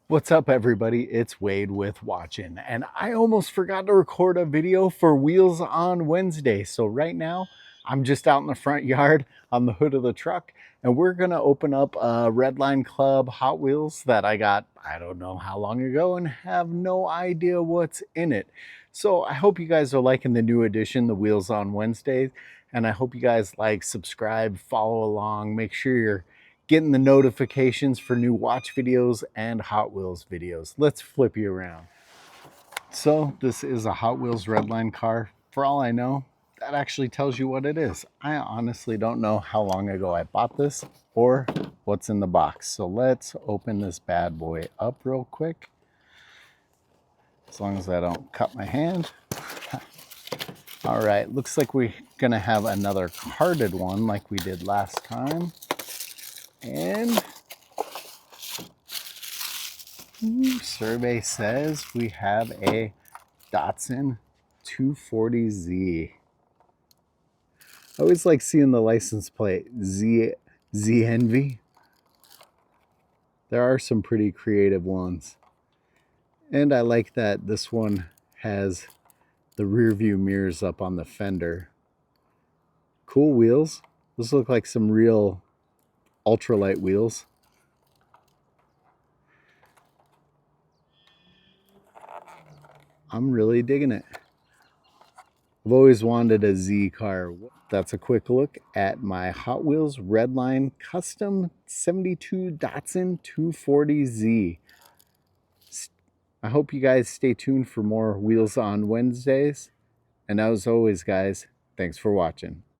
What's up, everybody? It's Wade with Watchin, and I almost forgot to record a video for Wheels on Wednesday. So right now, I'm just out in the front yard on the hood of the truck, and we're gonna open up a Redline Club Hot Wheels that I got, I don't know how long ago, and have no idea what's in it. So I hope you guys are liking the new edition, the Wheels on Wednesdays, and I hope you guys like, subscribe, follow along, make sure you're getting the notifications for new watch videos and Hot Wheels videos. Let's flip you around. So this is a Hot Wheels Redline car. For all I know, that actually tells you what it is. I honestly don't know how long ago I bought this or what's in the box. So let's open this bad boy up real quick. As long as I don't cut my hand. All right, looks like we're gonna have another carded one like we did last time. And survey says we have a Datsun 240Z. I always like seeing the license plate, Z Envy. There are some pretty creative ones. And I like that this one has the rear view mirrors up on the fender. Cool wheels. Those look like some real ultralight wheels. I'm really digging it. I've always wanted a Z car. That's a quick look at my Hot Wheels Redline Custom 72 Datsun 240Z. I hope you guys stay tuned for more Wheels on Wednesdays. And as always, guys, thanks for watching.